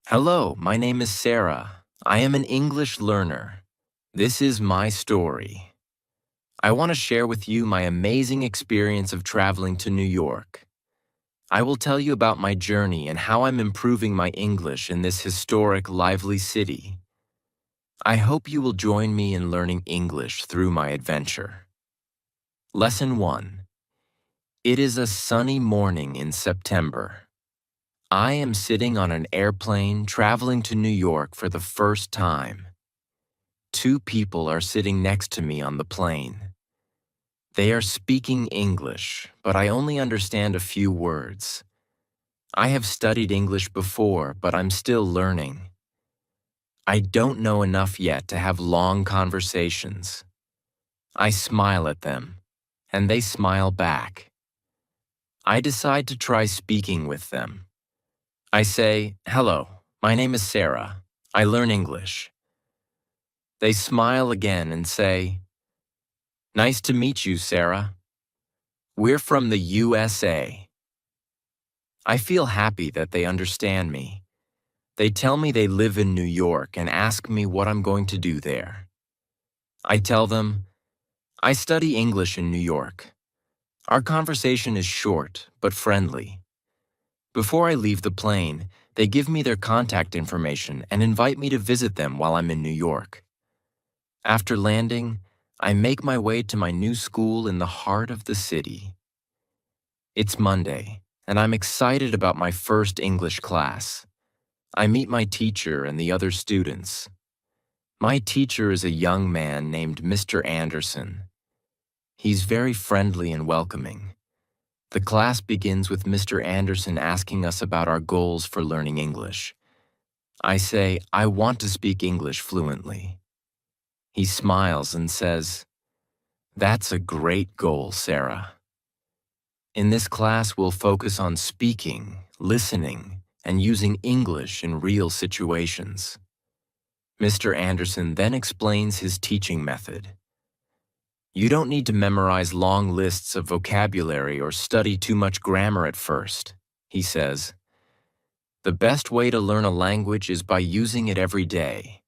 Hello, my name is Sarah. I am an English learner. This is my story. I want to share with you my amazing experience of traveling to New York. I will tell you about my journey and how I'm improving my English in this historic, lively city. I hope you will join me in learning English through my adventure. Lesson 1. It is a sunny morning in September. I am sitting on an airplane traveling to New York for the first time. Two people are sitting next to me on the plane. They are speaking English, but I only understand a few words. I have studied English before, but I'm still learning. I don't know enough yet to have long conversations. I smile at them, and they smile back. I decide to try speaking with them. I say, "Hello, my name is Sarah. I learn English." They smile again and say, "Nice to meet you, Sarah. We're from the USA." I feel happy that they understand me. They tell me they live in New York and ask me what I'm going to do there. I tell them, I study English in New York. Our conversation is short but friendly. Before I leave the plane, they give me their contact information and invite me to visit them while I'm in New York. After landing, I make my way to my new school in the heart of the city. It's Monday, and I'm excited about my first English class. I meet my teacher and the other students. My teacher is a young man named Mr. Anderson. He's very friendly and welcoming. The class begins with Mr. Anderson asking us about our goals for learning English. I say, I want to speak English fluently. He smiles and says, "That's a great goal, Sarah." In this class, we'll focus on speaking, listening, and using English in real situations. Mr. Anderson then explains his teaching method. You don't need to memorize long lists of vocabulary or study too much grammar at first, he says. The best way to learn a language is by using it every day.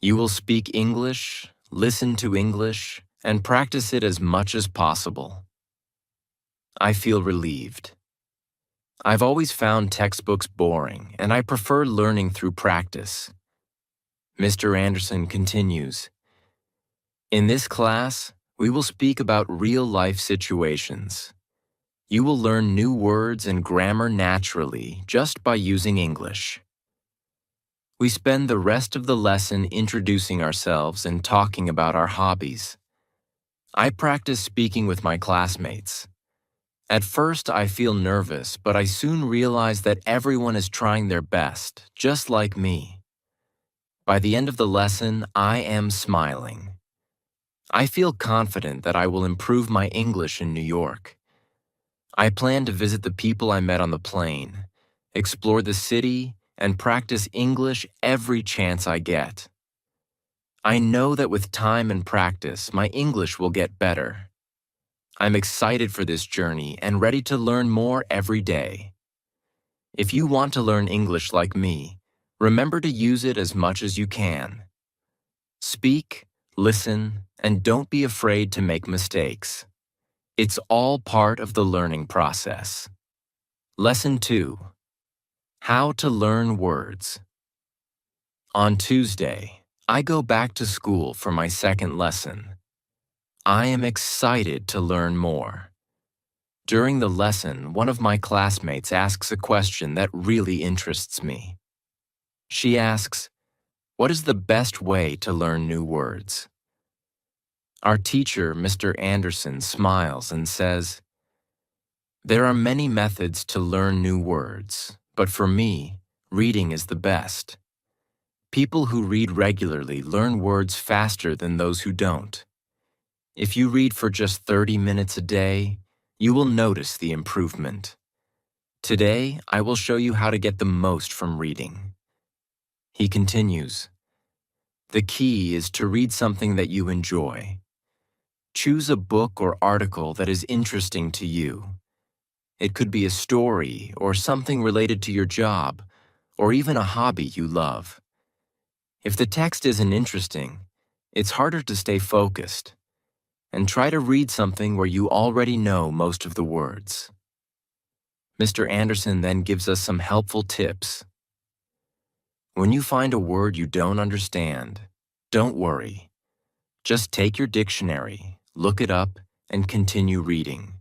You will speak English, listen to English, and practice it as much as possible. I feel relieved. I've always found textbooks boring, and I prefer learning through practice. Mr. Anderson continues, in this class, we will speak about real-life situations. You will learn new words and grammar naturally just by using English. We spend the rest of the lesson introducing ourselves and talking about our hobbies. I practice speaking with my classmates. At first, I feel nervous, but I soon realize that everyone is trying their best, just like me. By the end of the lesson, I am smiling. I feel confident that I will improve my English in New York. I plan to visit the people I met on the plane, explore the city, and practice English every chance I get. I know that with time and practice, my English will get better. I'm excited for this journey and ready to learn more every day. If you want to learn English like me, remember to use it as much as you can. Speak, listen, and don't be afraid to make mistakes. It's all part of the learning process. Lesson 2. How to learn words. On Tuesday, I go back to school for my second lesson. I am excited to learn more. During the lesson, one of my classmates asks a question that really interests me. She asks, what is the best way to learn new words? Our teacher, Mr. Anderson, smiles and says, there are many methods to learn new words, but for me, reading is the best. People who read regularly learn words faster than those who don't. If you read for just 30 minutes a day, you will notice the improvement. Today, I will show you how to get the most from reading. He continues, the key is to read something that you enjoy. Choose a book or article that is interesting to you. It could be a story or something related to your job, or even a hobby you love. If the text isn't interesting, it's harder to stay focused, and try to read something where you already know most of the words. Mr. Anderson then gives us some helpful tips. When you find a word you don't understand, don't worry. Just take your dictionary, look it up, and continue reading.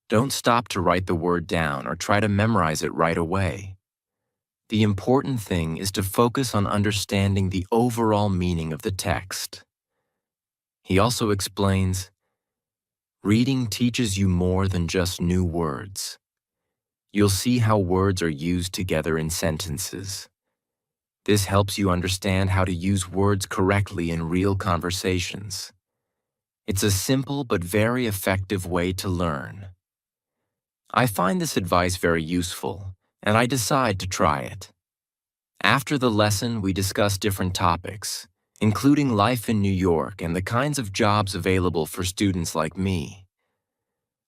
Don't stop to write the word down or try to memorize it right away. The important thing is to focus on understanding the overall meaning of the text. He also explains, reading teaches you more than just new words. You'll see how words are used together in sentences. This helps you understand how to use words correctly in real conversations. It's a simple but very effective way to learn. I find this advice very useful, and I decide to try it. After the lesson, we discuss different topics, including life in New York and the kinds of jobs available for students like me.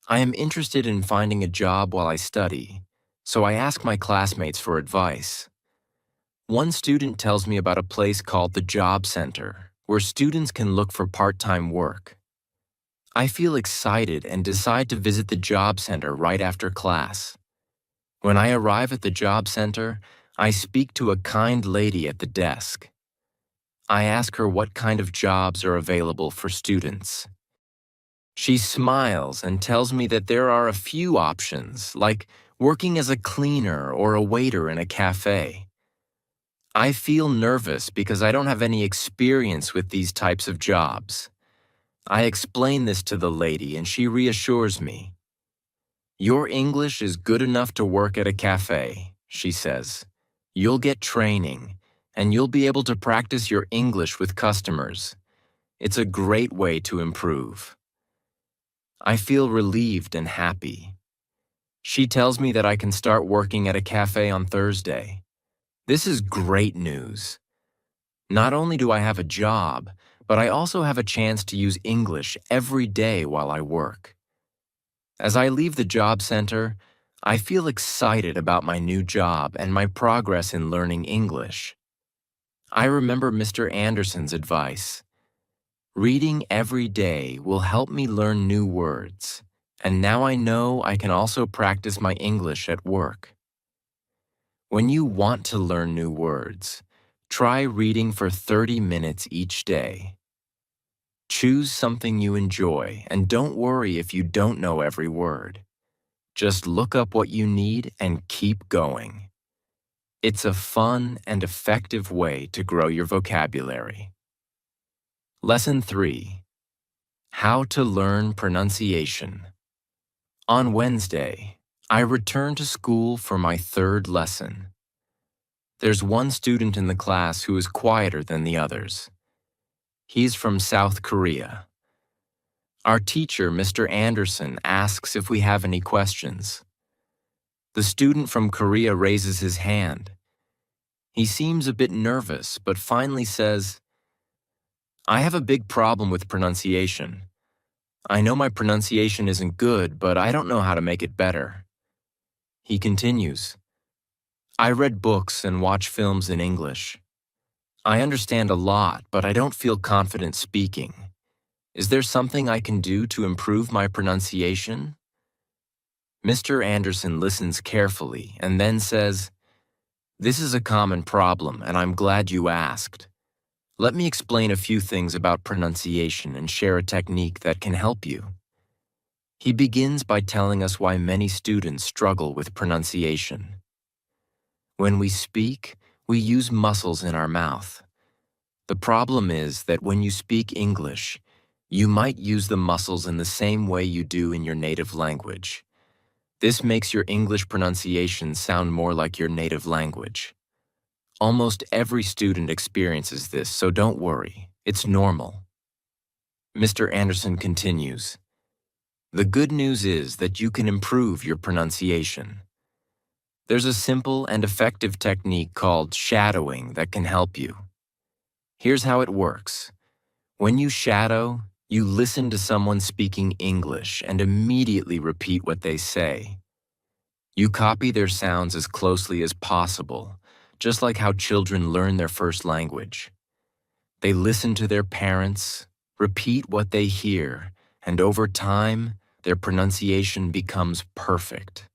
I am interested in finding a job while I study, so I ask my classmates for advice. One student tells me about a place called the Job Center, where students can look for part-time work. I feel excited and decide to visit the Job Center right after class. When I arrive at the Job Center, I speak to a kind lady at the desk. I ask her what kind of jobs are available for students. She smiles and tells me that there are a few options, like working as a cleaner or a waiter in a cafe. I feel nervous because I don't have any experience with these types of jobs. I explain this to the lady and she reassures me. Your English is good enough to work at a cafe, she says. You'll get training, and you'll be able to practice your English with customers. It's a great way to improve. I feel relieved and happy. She tells me that I can start working at a cafe on Thursday. This is great news. Not only do I have a job, but I also have a chance to use English every day while I work. As I leave the job center, I feel excited about my new job and my progress in learning English. I remember Mr. Anderson's advice. Reading every day will help me learn new words, and now I know I can also practice my English at work. When you want to learn new words, try reading for 30 minutes each day. Choose something you enjoy and don't worry if you don't know every word. Just look up what you need and keep going. It's a fun and effective way to grow your vocabulary. Lesson 3. How to learn pronunciation. On Wednesday, I return to school for my third lesson. There's one student in the class who is quieter than the others. He's from South Korea. Our teacher, Mr. Anderson, asks if we have any questions. The student from Korea raises his hand. He seems a bit nervous, but finally says, I have a big problem with pronunciation. I know my pronunciation isn't good, but I don't know how to make it better. He continues, I read books and watch films in English. I understand a lot, but I don't feel confident speaking. Is there something I can do to improve my pronunciation? Mr. Anderson listens carefully and then says, This is a common problem, and I'm glad you asked. Let me explain a few things about pronunciation and share a technique that can help you. He begins by telling us why many students struggle with pronunciation. When we speak, we use muscles in our mouth. The problem is that when you speak English, you might use the muscles in the same way you do in your native language. This makes your English pronunciation sound more like your native language. Almost every student experiences this, so don't worry. It's normal. Mr. Anderson continues, The good news is that you can improve your pronunciation. There's a simple and effective technique called shadowing that can help you. Here's how it works. When you shadow, you listen to someone speaking English and immediately repeat what they say. You copy their sounds as closely as possible, just like how children learn their first language. They listen to their parents, repeat what they hear, and over time, their pronunciation becomes perfect.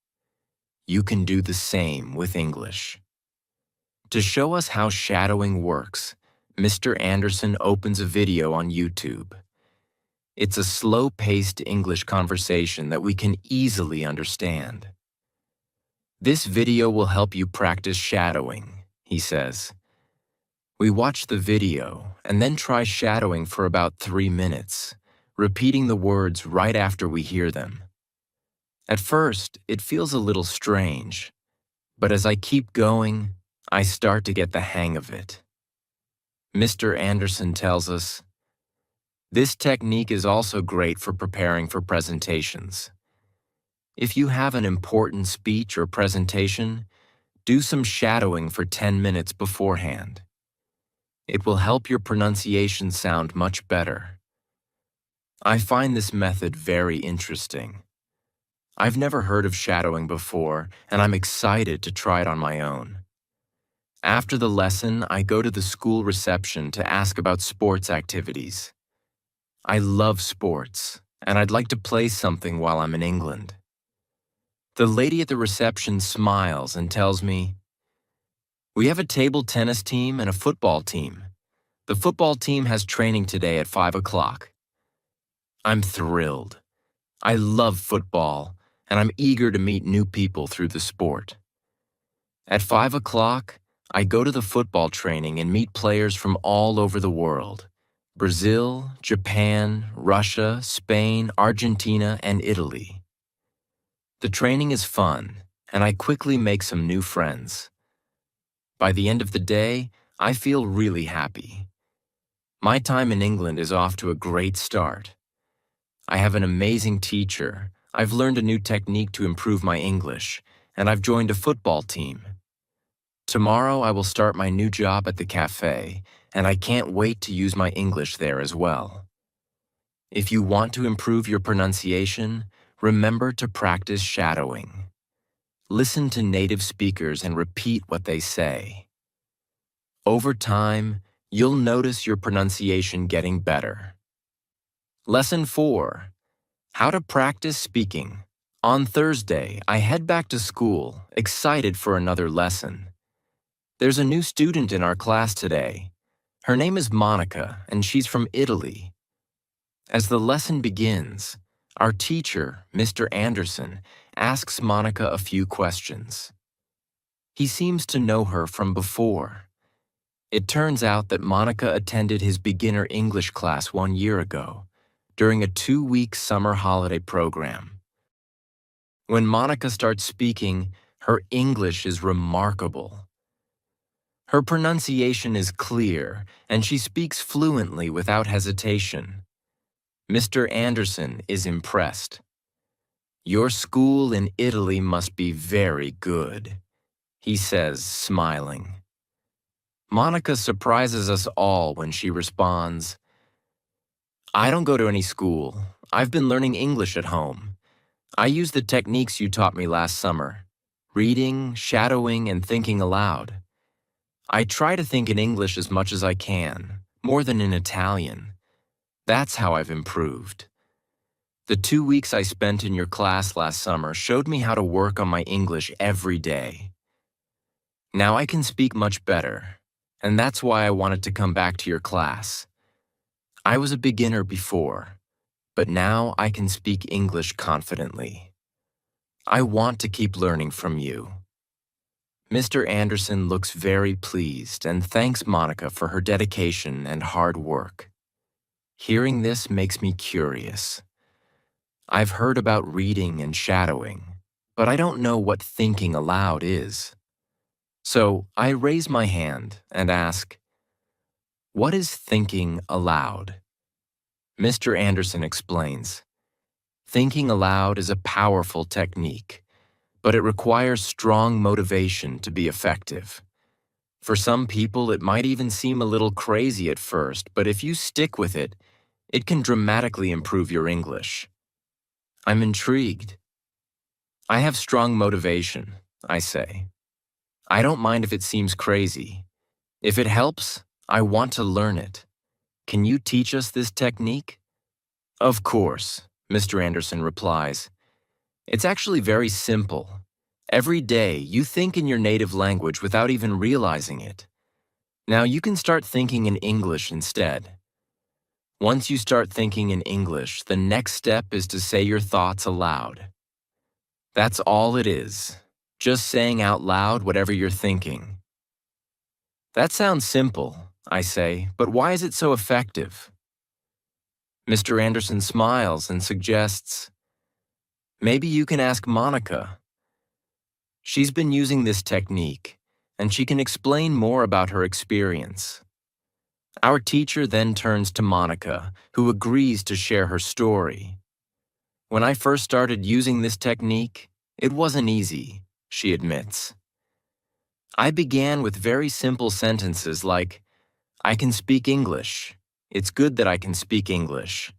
You can do the same with English. To show us how shadowing works, Mr. Anderson opens a video on YouTube. It's a slow-paced English conversation that we can easily understand. This video will help you practice shadowing, he says. We watch the video and then try shadowing for about 3 minutes, repeating the words right after we hear them. At first, it feels a little strange, but as I keep going, I start to get the hang of it. Mr. Anderson tells us, this technique is also great for preparing for presentations. If you have an important speech or presentation, do some shadowing for 10 minutes beforehand. It will help your pronunciation sound much better. I find this method very interesting. I've never heard of shadowing before, and I'm excited to try it on my own. After the lesson, I go to the school reception to ask about sports activities. I love sports, and I'd like to play something while I'm in England. The lady at the reception smiles and tells me, we have a table tennis team and a football team. The football team has training today at 5 o'clock. I'm thrilled. I love football, and I'm eager to meet new people through the sport. At 5 o'clock, I go to the football training and meet players from all over the world. Brazil, Japan, Russia, Spain, Argentina, and Italy. The training is fun, and I quickly make some new friends. By the end of the day, I feel really happy. My time in England is off to a great start. I have an amazing teacher, I've learned a new technique to improve my English, and I've joined a football team. Tomorrow I will start my new job at the cafe, and I can't wait to use my English there as well. If you want to improve your pronunciation, remember to practice shadowing. Listen to native speakers and repeat what they say. Over time, you'll notice your pronunciation getting better. Lesson 4. How to practice speaking. On Thursday, I head back to school, excited for another lesson. There's a new student in our class today. Her name is Monica, and she's from Italy. As the lesson begins, our teacher, Mr. Anderson, asks Monica a few questions. He seems to know her from before. It turns out that Monica attended his beginner English class 1 year ago, during a 2-week summer holiday program. When Monica starts speaking, her English is remarkable. Her pronunciation is clear, and she speaks fluently without hesitation. Mr. Anderson is impressed. Your school in Italy must be very good, he says, smiling. Monica surprises us all when she responds, I don't go to any school. I've been learning English at home. I use the techniques you taught me last summer, reading, shadowing, and thinking aloud. I try to think in English as much as I can, more than in Italian. That's how I've improved. The 2 weeks I spent in your class last summer showed me how to work on my English every day. Now I can speak much better, and that's why I wanted to come back to your class. I was a beginner before, but now I can speak English confidently. I want to keep learning from you. Mr. Anderson looks very pleased and thanks Monica for her dedication and hard work. Hearing this makes me curious. I've heard about reading and shadowing, but I don't know what thinking aloud is. So I raise my hand and ask, what is thinking aloud? Mr. Anderson explains, thinking aloud is a powerful technique, but it requires strong motivation to be effective. For some people, it might even seem a little crazy at first, but if you stick with it, it can dramatically improve your English. I'm intrigued. I have strong motivation, I say. I don't mind if it seems crazy. If it helps, I want to learn it. Can you teach us this technique? Of course, Mr. Anderson replies. It's actually very simple. Every day, you think in your native language without even realizing it. Now you can start thinking in English instead. Once you start thinking in English, the next step is to say your thoughts aloud. That's all it is. Just saying out loud whatever you're thinking. That sounds simple, I say, but why is it so effective? Mr. Anderson smiles and suggests, maybe you can ask Monica. She's been using this technique, and she can explain more about her experience. Our teacher then turns to Monica, who agrees to share her story. When I first started using this technique, it wasn't easy, she admits. I began with very simple sentences like, I can speak English. It's good that I can speak English.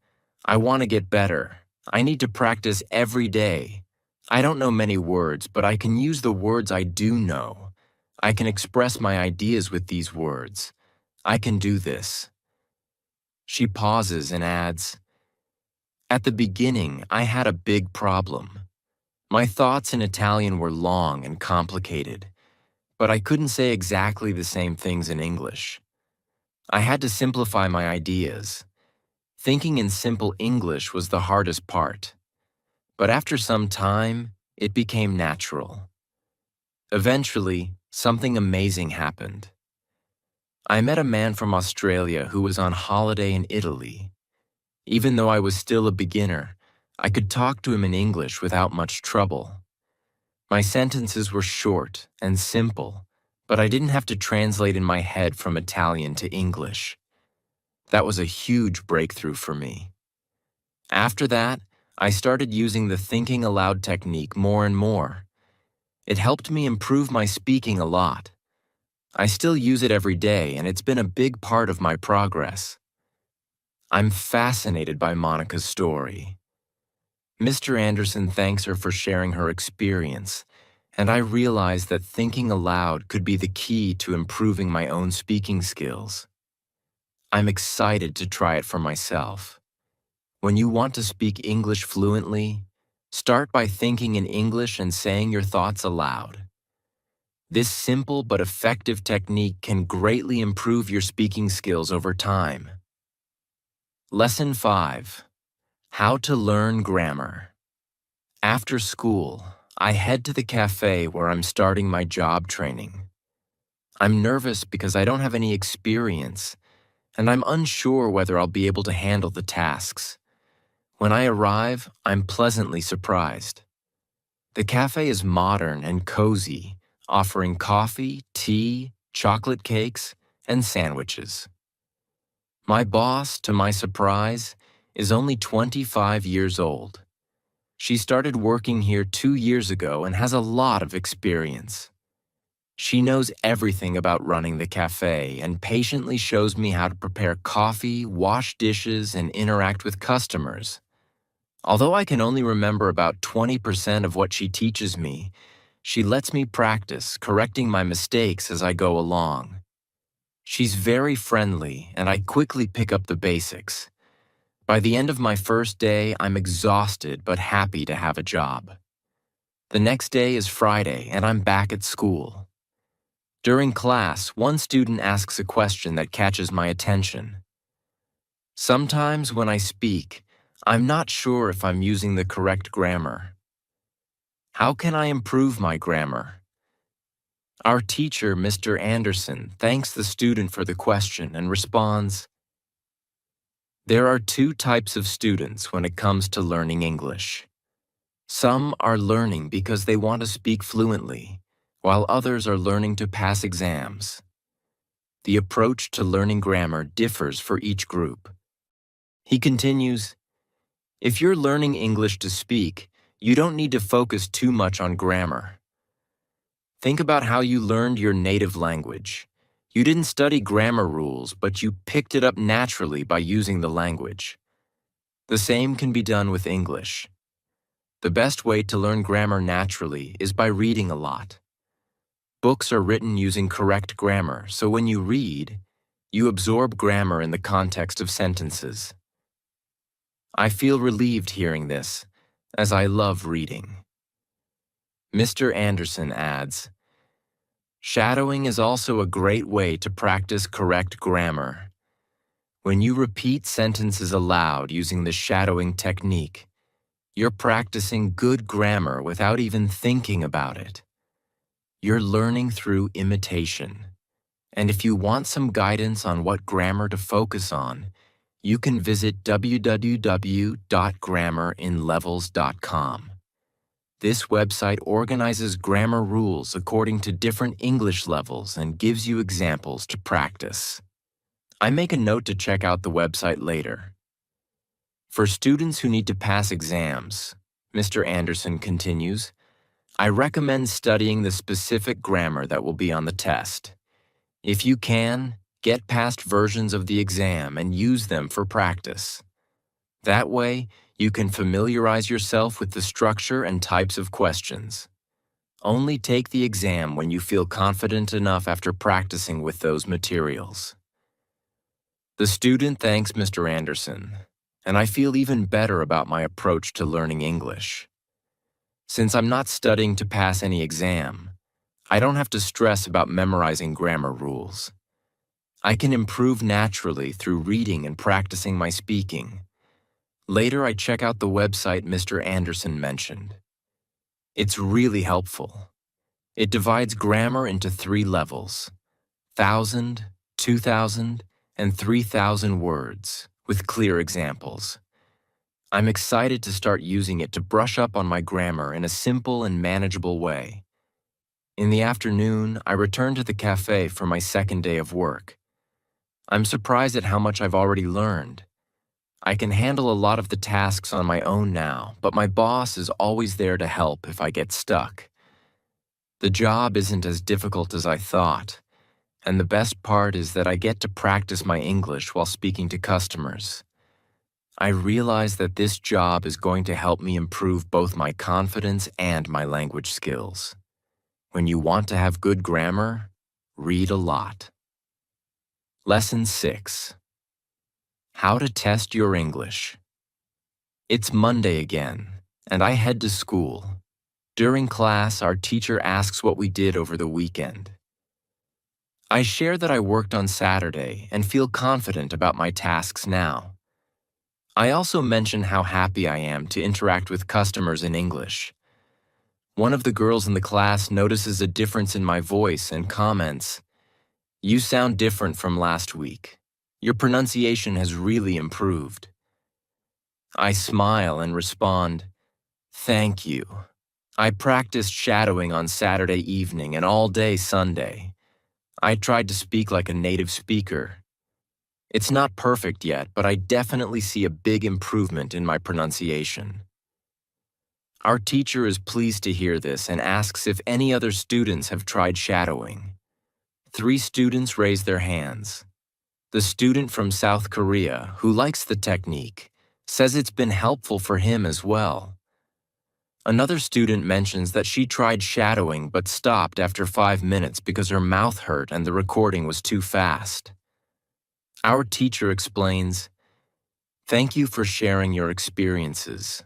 I want to get better. I need to practice every day. I don't know many words, but I can use the words I do know. I can express my ideas with these words. I can do this. She pauses and adds, at the beginning, I had a big problem. My thoughts in Italian were long and complicated, but I couldn't say exactly the same things in English. I had to simplify my ideas. Thinking in simple English was the hardest part. But after some time, it became natural. Eventually, something amazing happened. I met a man from Australia who was on holiday in Italy. Even though I was still a beginner, I could talk to him in English without much trouble. My sentences were short and simple, but I didn't have to translate in my head from Italian to English. That was a huge breakthrough for me. After that, I started using the thinking aloud technique more and more. It helped me improve my speaking a lot. I still use it every day, and it's been a big part of my progress. I'm fascinated by Monica's story. Mr. Anderson thanks her for sharing her experience, and I realize that thinking aloud could be the key to improving my own speaking skills. I'm excited to try it for myself. When you want to speak English fluently, start by thinking in English and saying your thoughts aloud. This simple but effective technique can greatly improve your speaking skills over time. Lesson 5. How to learn grammar. After school, I head to the cafe where I'm starting my job training. I'm nervous because I don't have any experience, and I'm unsure whether I'll be able to handle the tasks. When I arrive, I'm pleasantly surprised. The cafe is modern and cozy, offering coffee, tea, chocolate cakes, and sandwiches. My boss, to my surprise, is only 25 years old. She started working here 2 years ago and has a lot of experience. She knows everything about running the cafe and patiently shows me how to prepare coffee, wash dishes, and interact with customers. Although I can only remember about 20% of what she teaches me, she lets me practice, correcting my mistakes as I go along. She's very friendly, and I quickly pick up the basics. By the end of my first day, I'm exhausted but happy to have a job. The next day is Friday, and I'm back at school. During class, one student asks a question that catches my attention. Sometimes when I speak, I'm not sure if I'm using the correct grammar. How can I improve my grammar? Our teacher, Mr. Anderson, thanks the student for the question and responds, there are two types of students when it comes to learning English. Some are learning because they want to speak fluently, while others are learning to pass exams. The approach to learning grammar differs for each group. He continues, if you're learning English to speak, you don't need to focus too much on grammar. Think about how you learned your native language. You didn't study grammar rules, but you picked it up naturally by using the language. The same can be done with English. The best way to learn grammar naturally is by reading a lot. Books are written using correct grammar, so when you read, you absorb grammar in the context of sentences. I feel relieved hearing this, as I love reading. Mr. Anderson adds, shadowing is also a great way to practice correct grammar. When you repeat sentences aloud using the shadowing technique, you're practicing good grammar without even thinking about it. You're learning through imitation. And if you want some guidance on what grammar to focus on, you can visit www.grammarinlevels.com. This website organizes grammar rules according to different English levels and gives you examples to practice. I make a note to check out the website later. For students who need to pass exams, Mr. Anderson continues, I recommend studying the specific grammar that will be on the test. If you can, get past versions of the exam and use them for practice. That way, you can familiarize yourself with the structure and types of questions. Only take the exam when you feel confident enough after practicing with those materials. The student thanks Mr. Anderson, and I feel even better about my approach to learning English. Since I'm not studying to pass any exam, I don't have to stress about memorizing grammar rules. I can improve naturally through reading and practicing my speaking. Later, I check out the website Mr. Anderson mentioned. It's really helpful. It divides grammar into 3 levels: 1,000, 2,000, and 3,000 words, with clear examples. I'm excited to start using it to brush up on my grammar in a simple and manageable way. In the afternoon, I return to the cafe for my second day of work. I'm surprised at how much I've already learned. I can handle a lot of the tasks on my own now, but my boss is always there to help if I get stuck. The job isn't as difficult as I thought, and the best part is that I get to practice my English while speaking to customers. I realize that this job is going to help me improve both my confidence and my language skills. When you want to have good grammar, read a lot. Lesson 6. How to test your English. It's Monday again, and I head to school. During class, our teacher asks what we did over the weekend. I share that I worked on Saturday and feel confident about my tasks now. I also mention how happy I am to interact with customers in English. One of the girls in the class notices a difference in my voice and comments, "You sound different from last week. Your pronunciation has really improved." I smile and respond, "Thank you. I practiced shadowing on Saturday evening and all day Sunday. I tried to speak like a native speaker. It's not perfect yet, but I definitely see a big improvement in my pronunciation." Our teacher is pleased to hear this and asks if any other students have tried shadowing. 3 students raise their hands. The student from South Korea, who likes the technique, says it's been helpful for him as well. Another student mentions that she tried shadowing but stopped after 5 minutes because her mouth hurt and the recording was too fast. Our teacher explains, "Thank you for sharing your experiences.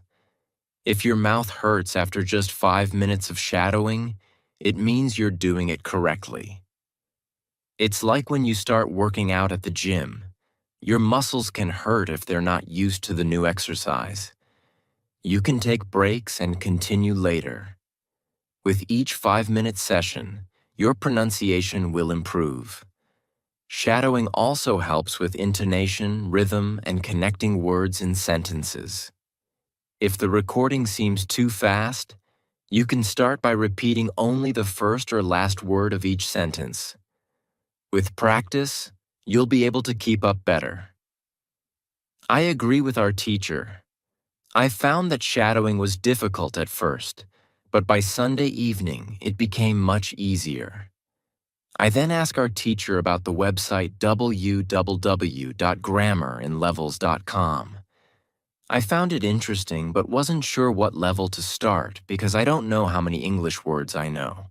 If your mouth hurts after just 5 minutes of shadowing, it means you're doing it correctly. It's like when you start working out at the gym. Your muscles can hurt if they're not used to the new exercise. You can take breaks and continue later. With each 5-minute session, your pronunciation will improve. Shadowing also helps with intonation, rhythm, and connecting words in sentences. If the recording seems too fast, you can start by repeating only the first or last word of each sentence. With practice, you'll be able to keep up better." I agree with our teacher. I found that shadowing was difficult at first, but by Sunday evening, it became much easier. I then asked our teacher about the website www.grammarinlevels.com. I found it interesting but wasn't sure what level to start because I don't know how many English words I know.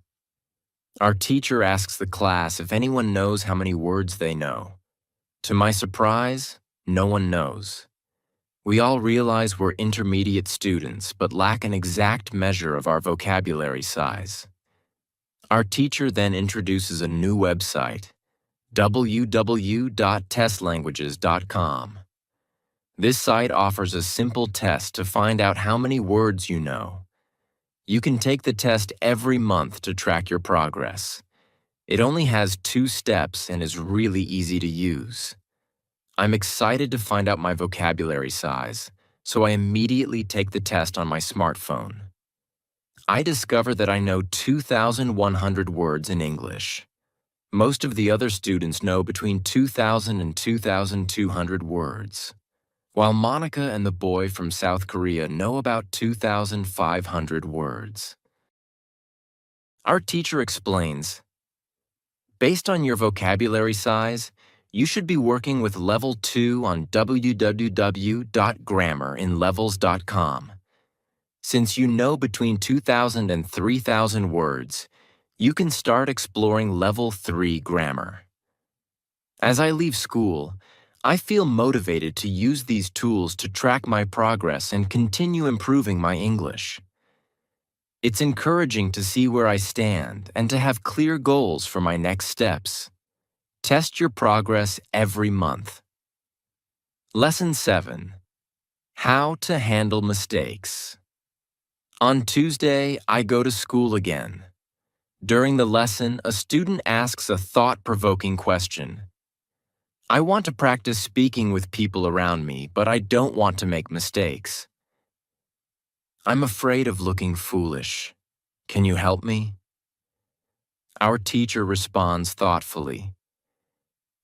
Our teacher asks the class if anyone knows how many words they know. To my surprise, no one knows. We all realize we're intermediate students but lack an exact measure of our vocabulary size. Our teacher then introduces a new website, www.testlanguages.com. This site offers a simple test to find out how many words you know. You can take the test every month to track your progress. It only has 2 steps and is really easy to use. I'm excited to find out my vocabulary size, so I immediately take the test on my smartphone. I discover that I know 2,100 words in English. Most of the other students know between 2,000 and 2,200 words, while Monica and the boy from South Korea know about 2,500 words. Our teacher explains, based on your vocabulary size, you should be working with Level 2 on www.grammerinlevels.com. Since you know between 2,000 and 3,000 words, you can start exploring Level 3 grammar. As I leave school, I feel motivated to use these tools to track my progress and continue improving my English. It's encouraging to see where I stand and to have clear goals for my next steps. Test your progress every month. Lesson 7. How to handle mistakes. On Tuesday, I go to school again. During the lesson, a student asks a thought-provoking question. I want to practice speaking with people around me, but I don't want to make mistakes. I'm afraid of looking foolish. Can you help me? Our teacher responds thoughtfully.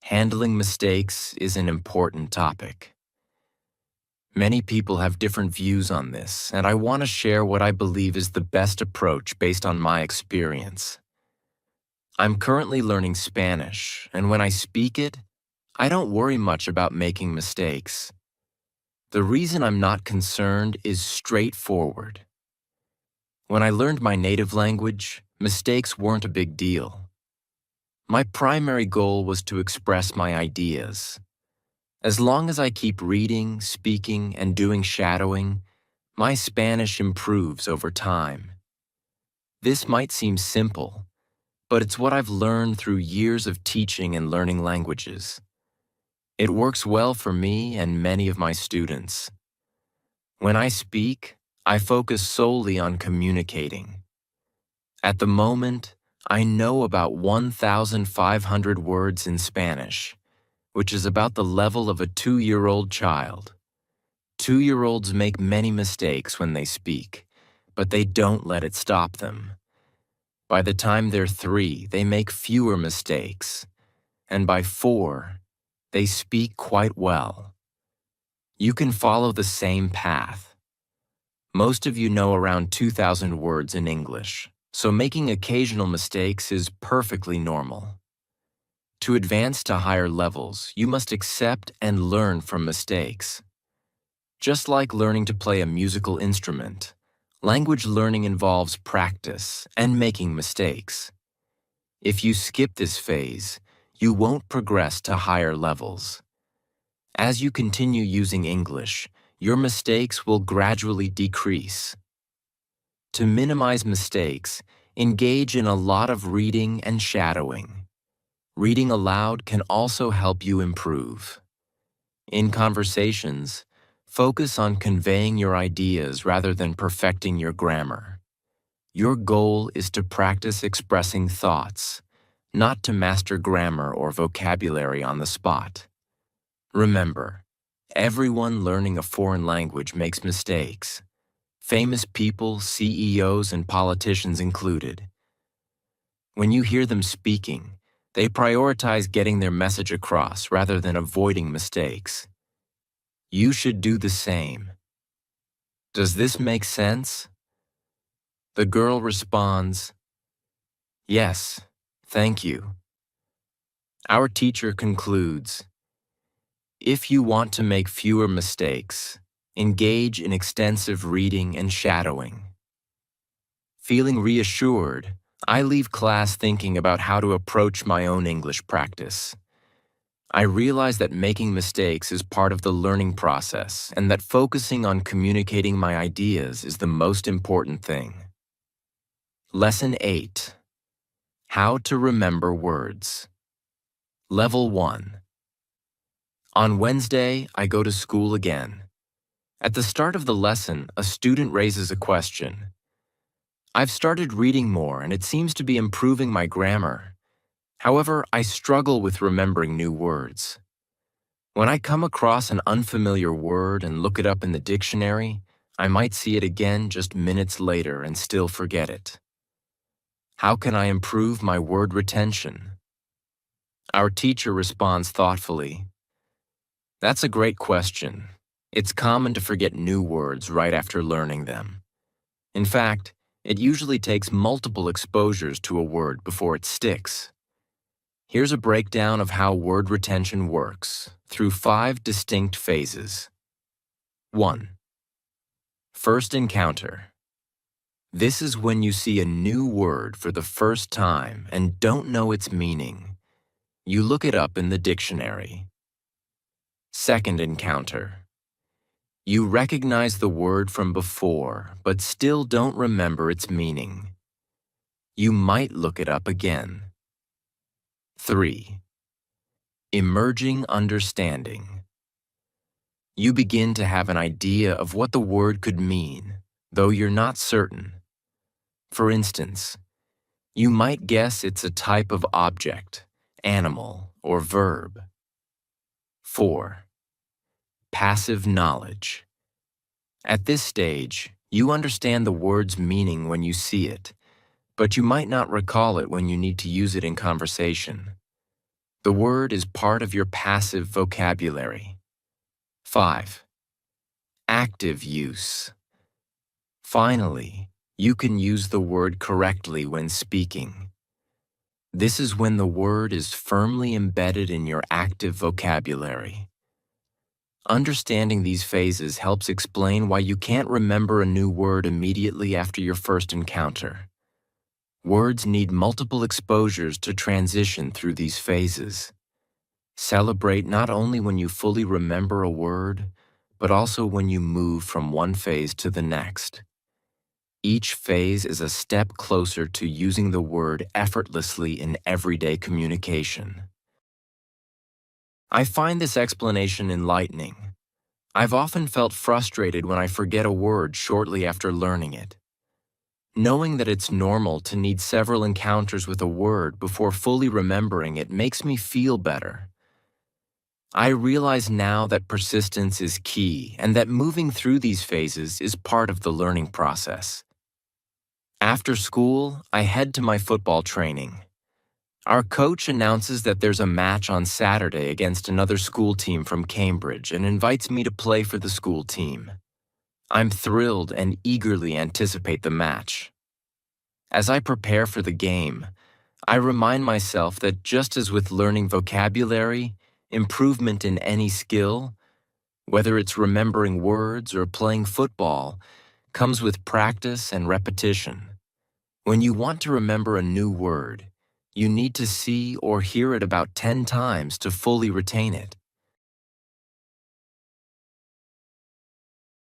Handling mistakes is an important topic. Many people have different views on this, and I want to share what I believe is the best approach based on my experience. I'm currently learning Spanish, and when I speak it, I don't worry much about making mistakes. The reason I'm not concerned is straightforward. When I learned my native language, mistakes weren't a big deal. My primary goal was to express my ideas. As long as I keep reading, speaking, and doing shadowing, my Spanish improves over time. This might seem simple, but it's what I've learned through years of teaching and learning languages. It works well for me and many of my students. When I speak, I focus solely on communicating. At the moment, I know about 1,500 words in Spanish, which is about the level of a 2-year-old child. 2-year-olds make many mistakes when they speak, but they don't let it stop them. By the time they're 3, they make fewer mistakes, and by 4, they speak quite well. You can follow the same path. Most of you know around 2,000 words in English, so making occasional mistakes is perfectly normal. To advance to higher levels, you must accept and learn from mistakes. Just like learning to play a musical instrument, language learning involves practice and making mistakes. If you skip this phase, you won't progress to higher levels. As you continue using English, your mistakes will gradually decrease. To minimize mistakes, engage in a lot of reading and shadowing. Reading aloud can also help you improve. In conversations, focus on conveying your ideas rather than perfecting your grammar. Your goal is to practice expressing thoughts, not to master grammar or vocabulary on the spot. Remember, everyone learning a foreign language makes mistakes. Famous people, CEOs, and politicians included. When you hear them speaking, they prioritize getting their message across rather than avoiding mistakes. You should do the same. Does this make sense? The girl responds, yes, thank you. Our teacher concludes, if you want to make fewer mistakes, engage in extensive reading and shadowing. Feeling reassured, I leave class thinking about how to approach my own English practice. I realize that making mistakes is part of the learning process and that focusing on communicating my ideas is the most important thing. Lesson 8. How to remember words. Level 1. On Wednesday, I go to school again. At the start of the lesson, a student raises a question. I've started reading more and it seems to be improving my grammar. However, I struggle with remembering new words. When I come across an unfamiliar word and look it up in the dictionary, I might see it again just minutes later and still forget it. How can I improve my word retention? Our teacher responds thoughtfully. That's a great question. It's common to forget new words right after learning them. In fact, it usually takes multiple exposures to a word before it sticks. Here's a breakdown of how word retention works through 5 distinct phases. 1. First encounter. This is when you see a new word for the first time and don't know its meaning. You look it up in the dictionary. Second encounter. You recognize the word from before, but still don't remember its meaning. You might look it up again. 3. Emerging understanding. You begin to have an idea of what the word could mean, though you're not certain. For instance, you might guess it's a type of object, animal, or verb. 4. Passive knowledge. At this stage, you understand the word's meaning when you see it, but you might not recall it when you need to use it in conversation. The word is part of your passive vocabulary. 5. Active use. Finally, you can use the word correctly when speaking. This is when the word is firmly embedded in your active vocabulary. Understanding these phases helps explain why you can't remember a new word immediately after your first encounter. Words need multiple exposures to transition through these phases. Celebrate not only when you fully remember a word, but also when you move from one phase to the next. Each phase is a step closer to using the word effortlessly in everyday communication. I find this explanation enlightening. I've often felt frustrated when I forget a word shortly after learning it. Knowing that it's normal to need several encounters with a word before fully remembering it makes me feel better. I realize now that persistence is key and that moving through these phases is part of the learning process. After school, I head to my football training. Our coach announces that there's a match on Saturday against another school team from Cambridge and invites me to play for the school team. I'm thrilled and eagerly anticipate the match. As I prepare for the game, I remind myself that just as with learning vocabulary, improvement in any skill, whether it's remembering words or playing football, comes with practice and repetition. When you want to remember a new word, you need to see or hear it about 10 times to fully retain it.